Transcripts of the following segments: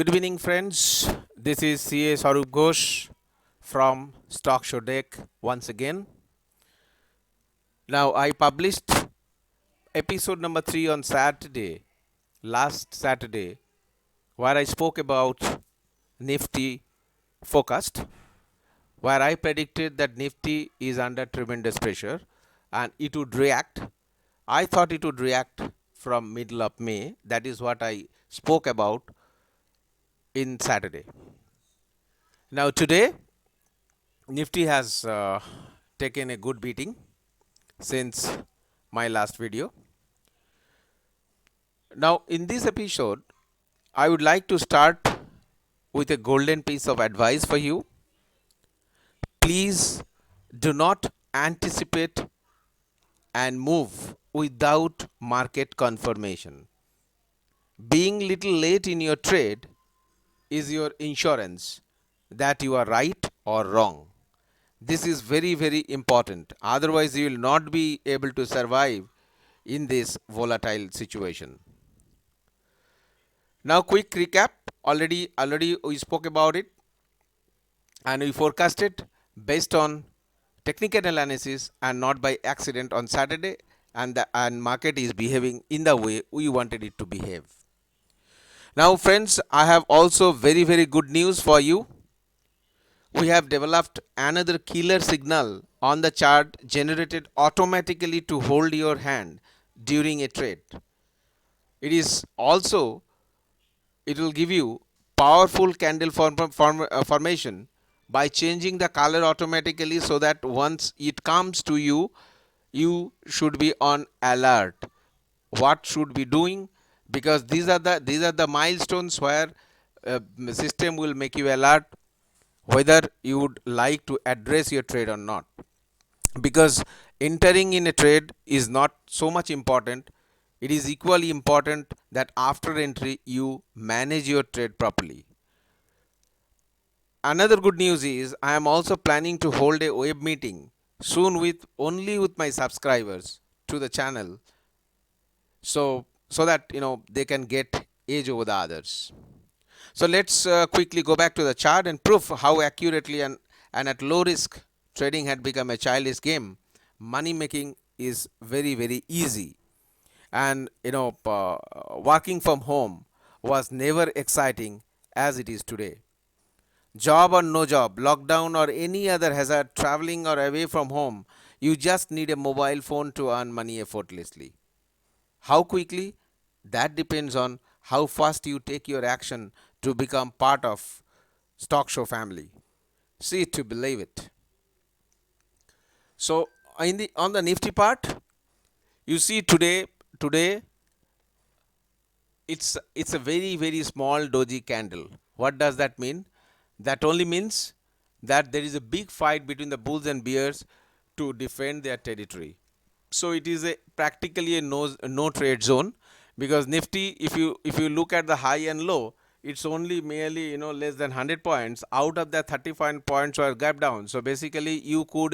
Good evening, friends. This is CA Sarup Ghosh from Stock Show Deck once again. Now, I published episode number 3 on Saturday, last Saturday, where I spoke about Nifty forecast, where I predicted that Nifty is under tremendous pressure and it would react. I thought it would react from middle of May. That is what I spoke about in Saturday. Now, today, Nifty has taken a good beating since my last video. Now, in this episode, I would like to start with a golden piece of advice for you. Please do not anticipate and move without market confirmation. Being little late in your trade is your insurance that you are right or wrong. This is very, very important. Otherwise, you will not be able to survive in this volatile situation. Now, quick recap. Already we spoke about it, and we forecasted based on technical analysis and not by accident on Saturday, and the market is behaving in the way we wanted it to behave. Now, friends, I have also very, very good news for you. We have developed another killer signal on the chart generated automatically to hold your hand during a trade. It will give you powerful candle formation by changing the color automatically, so that once it comes to you, you should be on alert. What should be doing? Because these are the milestones where the system will make you alert whether you would like to address your trade or not. Because entering in a trade is not so much important. It is equally important that after entry you manage your trade properly. Another good news is I am also planning to hold a web meeting soon with only with my subscribers to the channel, so that they can get edge over the others. So let's quickly go back to the chart and prove how accurately and at low risk trading had become a childish game. Money making is very, very easy, and working from home was never exciting as it is today. Job or no job, lockdown or any other hazard, traveling or away from home, you just need a mobile phone to earn money effortlessly. How quickly? That depends on how fast you take your action to become part of Stock Show family. See it to believe it. So on the Nifty part, you see today it's a very, very small doji candle. What does that mean? That only means that there is a big fight between the bulls and bears to defend their territory. So it is practically a no trade zone, because Nifty, if you look at the high and low, it's only merely less than 100 points. Out of that, 35 points were gap down. So basically you could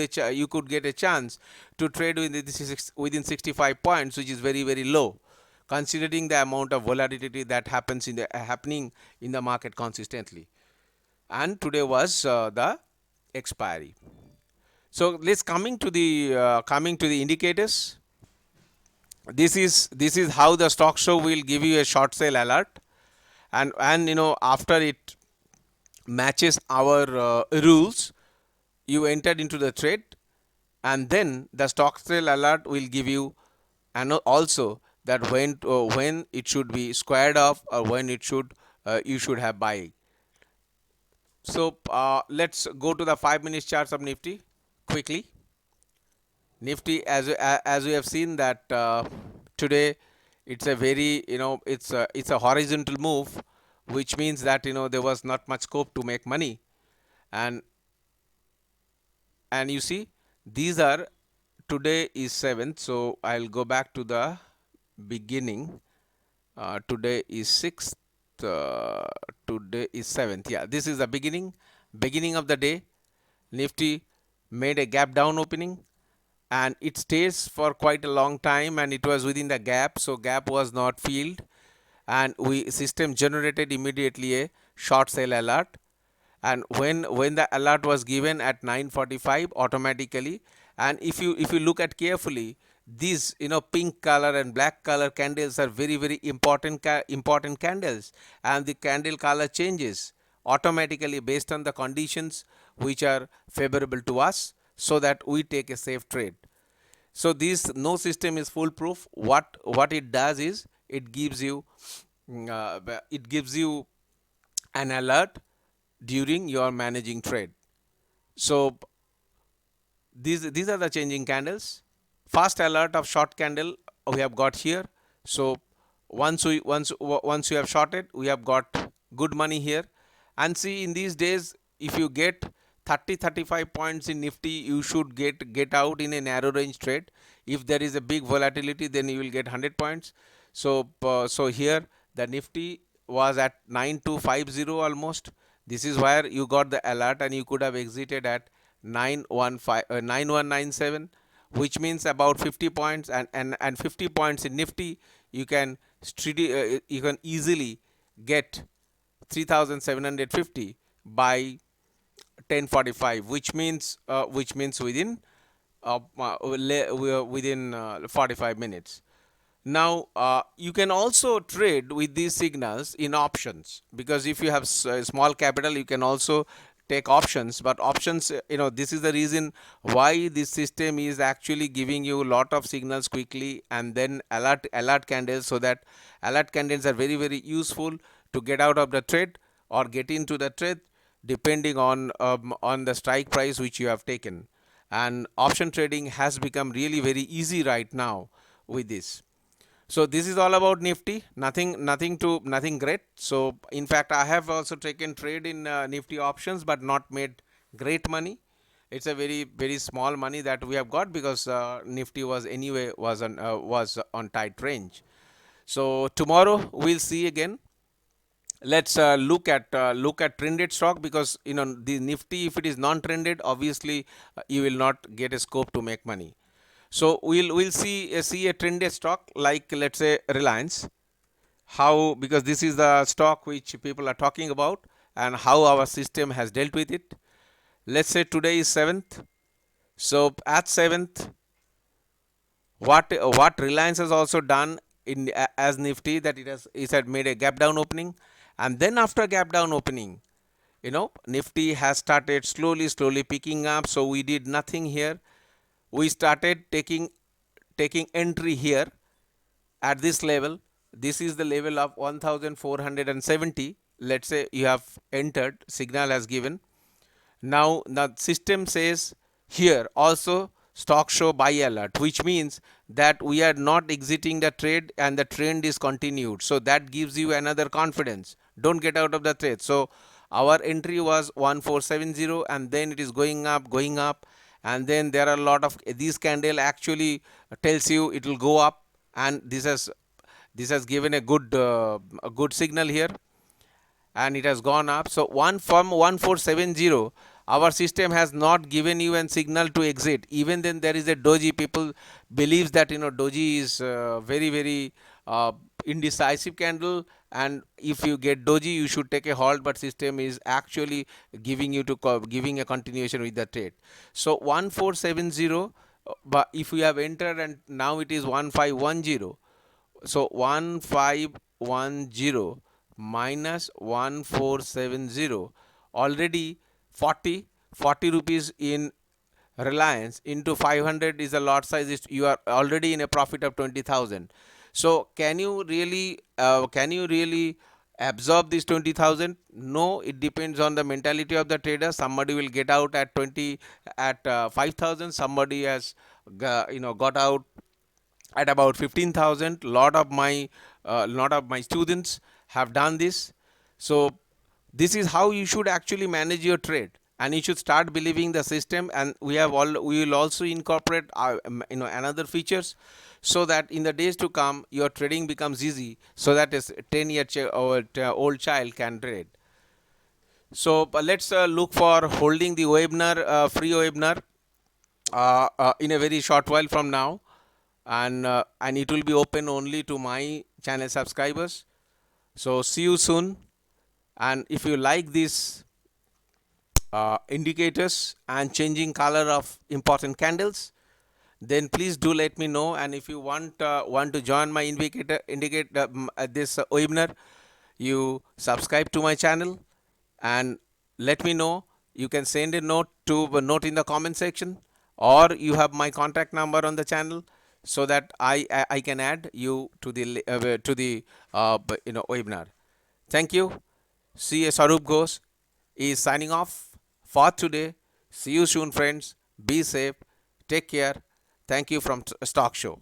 get a chance to trade within 65 points, which is very, very low considering the amount of volatility that happening in the market consistently. And today was the expiry. So let's coming to the indicators. This is how the stock show will give you a short sale alert, and after it matches our rules, you entered into the trade, and then the stock sale alert will give you, and also that when it should be squared off, or when it should you should have buy. So let's go to the 5 minute charts of Nifty quickly. Nifty, as we have seen that today it's a very it's a horizontal move, which means that there was not much scope to make money, and you see these are, today is 7th, so I'll go back to the beginning. Today is 6th, today is 7th. Yeah, this is the beginning of the day. Nifty made a gap down opening, and it stays for quite a long time, and it was within the gap, so gap was not filled, and we system generated immediately a short sale alert. And when the alert was given at 9:45 automatically, and if you look at carefully, these pink color and black color candles are very very important candles, and the candle color changes automatically based on the conditions which are favorable to us, so that we take a safe trade. So this no system is foolproof. What it does is it gives you an alert during your managing trade. So these are the changing candles. Fast alert of short candle we have got here. So once you have shorted, we have got good money here. And see, in these days, if you get 30-35 points in Nifty, you should get out in a narrow range trade. If there is a big volatility, then you will get 100 points. So here the Nifty was at 9250 almost. This is where you got the alert, and you could have exited at 9197, which means about 50 points, and 50 points in Nifty, you can easily get 3750 by 10:45, which means within 45 minutes. Now you can also trade with these signals in options, because if you have small capital, you can also take options. But options, this is the reason why this system is actually giving you a lot of signals quickly, and then alert candles, so that alert candles are very very useful to get out of the trade or get into the trade, depending on the strike price which you have taken. And option trading has become really very easy right now with this. So this is all about Nifty. Nothing great. So in fact, I have also taken trade in Nifty options, but not made great money. It's a very very small money that we have got, because Nifty was on tight range. So tomorrow we'll see again. Let's look at trended stock, because the Nifty, if it is non-trended, obviously you will not get a scope to make money. So we'll see a trended stock, like let's say Reliance. How? Because this is the stock which people are talking about, and how our system has dealt with it. Let's say today is 7th. So at 7th, what Reliance has also done in as Nifty, that it had made a gap down opening, and then after gap down opening, Nifty has started slowly picking up. So we did nothing here. We started taking entry here at this level. This is the level of 1470. Let's say you have entered, signal has given. Now the system says here also stock show buy alert, which means that we are not exiting the trade and the trend is continued. So that gives you another confidence. Don't get out of the trade. So our entry was 1470, and then it is going up, and then there are a lot of these candle actually tells you it will go up, and this has given a good signal here, and it has gone up. So from 1470, our system has not given you a signal to exit. Even then there is a doji. People believes that doji is very very indecisive candle, and if you get doji you should take a halt, but system is actually giving a continuation with the trade. So 1470, but if we have entered and now it is 1510, so 1510 minus 1470, already 40 rupees in Reliance into 500 is a lot size. You are already in a profit of 20,000. So can you really absorb this 20,000? No, it depends on the mentality of the trader. Somebody will get out at 5,000. Somebody has got out at about 15,000. Lot of my students have done this. So this is how you should actually manage your trade, and you should start believing the system. And we will also incorporate another features, so that in the days to come your trading becomes easy, so that a 10-year-old child can trade. So let's look for holding the webinar, free webinar, in a very short while from now, and it will be open only to my channel subscribers. So see you soon. And if you like these indicators and changing color of important candles, then please do let me know. And if you want to join my this webinar, you subscribe to my channel and let me know. You can send a note in the comment section, or you have my contact number on the channel, so that I can add you to the webinar. Thank you. CA Sarup Ghosh is signing off for today. See you soon, friends. Be safe. Take care. Thank you from Stock Show.